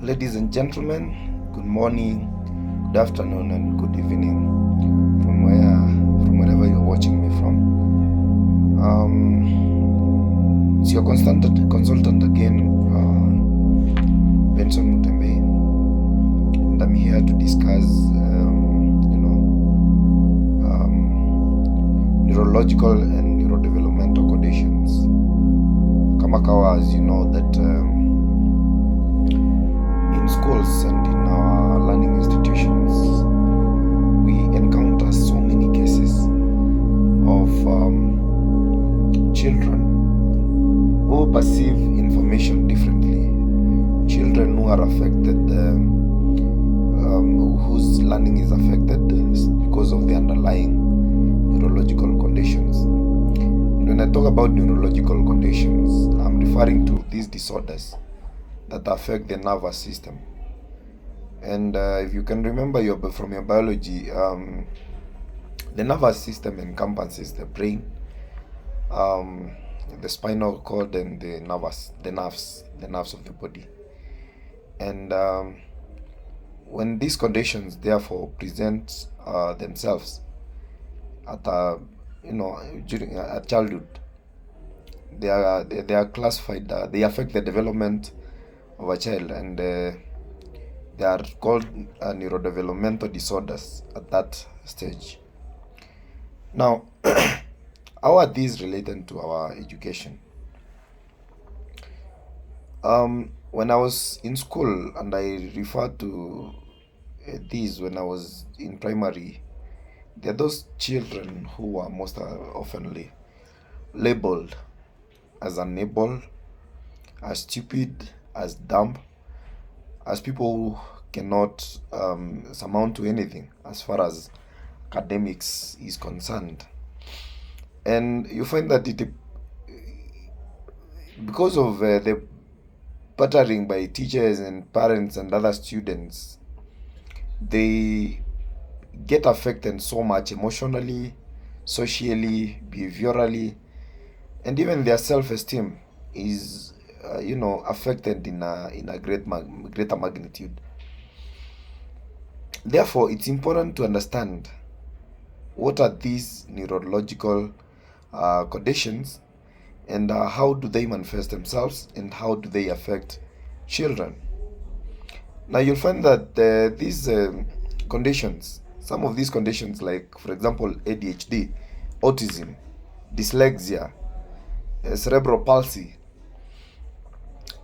Ladies and gentlemen, good morning, good afternoon, and good evening from wherever you're watching me from. It's your consultant again, Benson Mutembe, and I'm here to discuss, neurological and neurodevelopmental conditions. Kamakawa, as you know, that in schools and in our learning institutions, we encounter so many cases of children who perceive information differently, children who are affected, whose learning is affected because of the underlying neurological conditions. And when I talk about neurological conditions, I'm referring to these disorders that affect the nervous system. And if you can remember from your biology, the nervous system encompasses the brain, the spinal cord, and the nerves of the body. And when these conditions therefore present themselves during childhood, they are classified. They affect the development of a child, and they are called neurodevelopmental disorders at that stage. Now, how are these related to our education? When I was in school, and I referred to these when I was in primary, there are those children who are most oftenly labeled as unable, as stupid, as dumb, as people who cannot surmount to anything as far as academics is concerned. And you find that because of the battering by teachers and parents and other students, they get affected so much emotionally, socially, behaviorally, and even their self-esteem is affected in a greater magnitude. Therefore, it's important to understand what are these neurological conditions, and how do they manifest themselves, and how do they affect children. Now, you'll find that these conditions, some of these conditions, like for example ADHD, autism, dyslexia, cerebral palsy,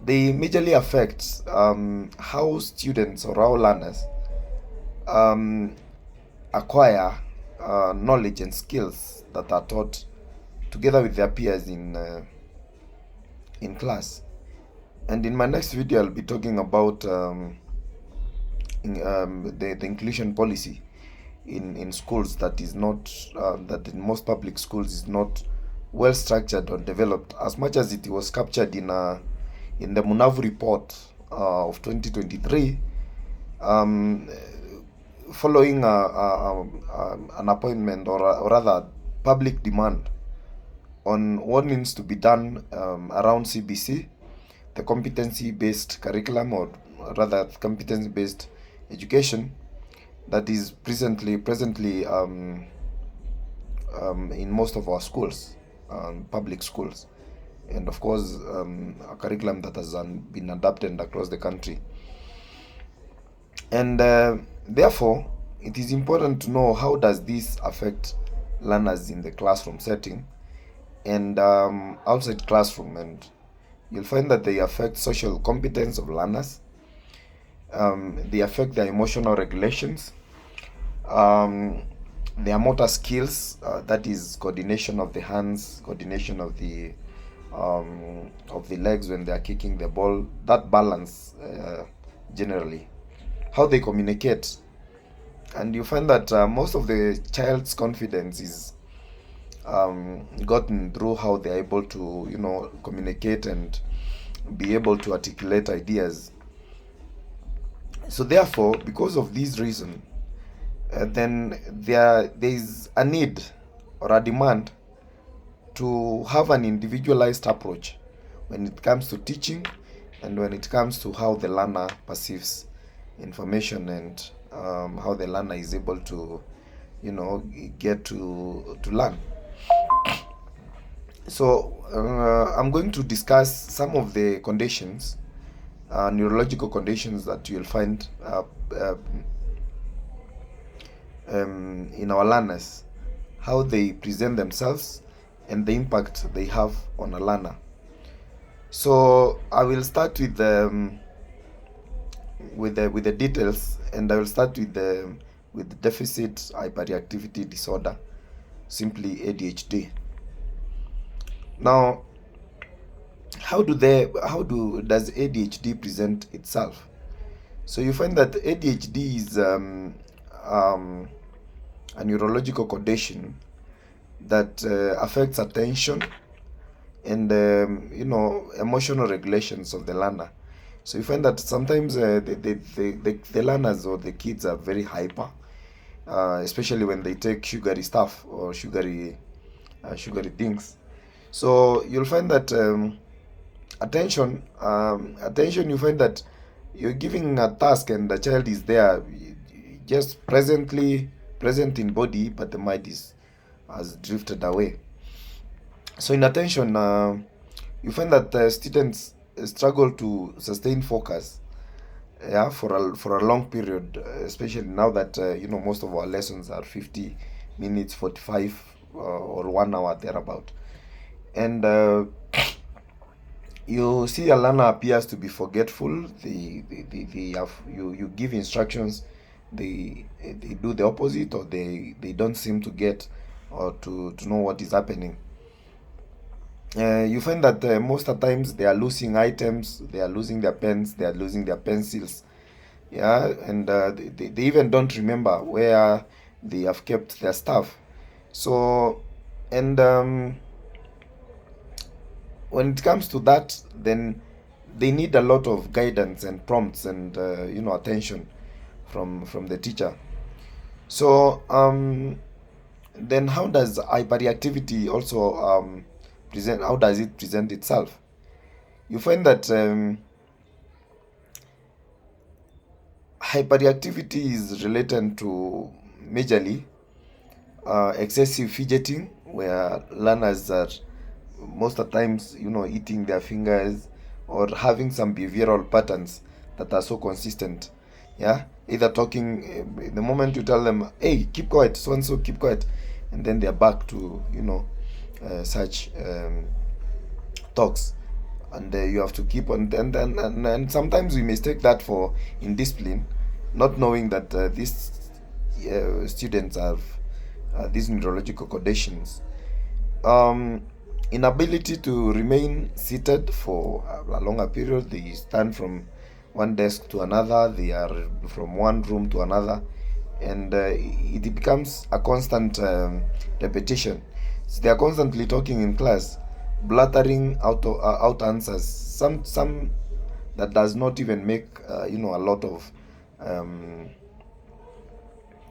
they majorly affect how students or how learners acquire knowledge and skills that are taught together with their peers in class. And in my next video, I'll be talking about the inclusion policy in schools that is not that in most public schools is not well structured or developed as much as it was captured in the Munavu report of 2023, following an appointment or rather public demand on what needs to be done around CBC, the competency-based curriculum, or rather competency-based education that is presently in most of our schools, public schools, and of course a curriculum that has been adapted across the country. And therefore, it is important to know how does this affect learners in the classroom setting and outside classroom. And you'll find that they affect social competence of learners, they affect their emotional regulations, their motor skills, that is coordination of the hands, coordination of the legs when they are kicking the ball, that balance generally, how they communicate. And you find that most of the child's confidence is gotten through how they are able to communicate and be able to articulate ideas. So therefore, because of this reason, then there is a need or a demand to have an individualized approach when it comes to teaching and when it comes to how the learner perceives information, and how the learner is able to, get to learn. So I'm going to discuss some of the conditions, neurological conditions that you'll find in our learners, how they present themselves, and the impact they have on a learner. So I will start with the details, and I will start with the deficit hyperactivity disorder, simply ADHD. Now, how does ADHD present itself? So you find that ADHD is a neurological condition that affects attention and emotional regulations of the learner. So you find that sometimes the learners or the kids are very hyper, especially when they take sugary stuff or sugary things. So you'll find that attention, you find that you're giving a task and the child is there, just present in body, but the mind has drifted away. So in attention, you find that students struggle to sustain focus, for a long period, especially now that most of our lessons are 50 minutes, 45 or 1 hour thereabout. And you see a learner appears to be forgetful. You give instructions, they do the opposite, or they don't seem to get or to know what is happening. You find that most of the times they are losing items, they are losing their pens, they are losing their pencils, and they even don't remember where they have kept their stuff. So, and when it comes to that, then they need a lot of guidance and prompts and attention from the teacher. So then how does hyperactivity also present? How does it present itself? You find that hyperactivity is related to majorly excessive fidgeting, where learners are most of the times eating their fingers or having some behavioral patterns that are so consistent. Either talking, the moment you tell them, hey, keep quiet, so and so, keep quiet, and then they're back to such talks, and you have to keep on. And sometimes we mistake that for indiscipline, not knowing that these students have these neurological conditions. Inability to remain seated for a longer period. They stand from one desk to another, they are from one room to another, and it becomes a constant repetition. So they are constantly talking in class, blathering out answers, some that does not even make a lot of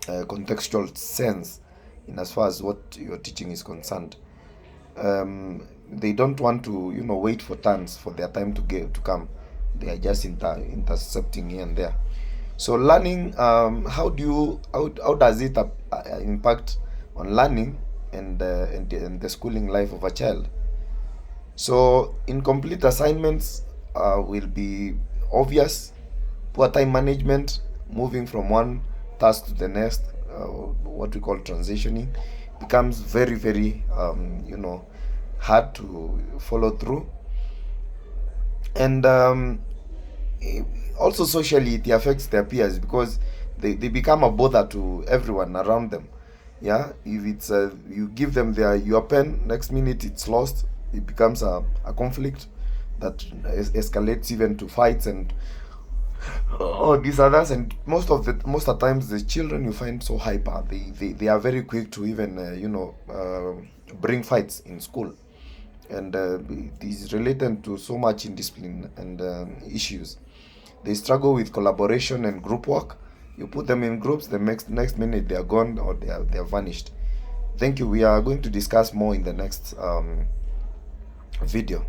contextual sense in as far as what your teaching is concerned. They don't want to wait for turns for their time to come. They are just intercepting here and there. So learning, how does it impact on learning and the schooling life of a child? So incomplete assignments will be obvious. Poor time management, moving from one task to the next, what we call transitioning, becomes very, very hard to follow through. And also socially, it affects their peers, because they become a bother to everyone around them. If it's you give them your pen, next minute it's lost, it becomes a conflict that escalates even to fights and all these others. And most of the times, the children you find so hyper, they are very quick to even bring fights in school, and it is related to so much indiscipline and issues. They struggle with collaboration and group work. You put them in groups, the next minute they are gone, or they are vanished. Thank you. We are going to discuss more in the next video.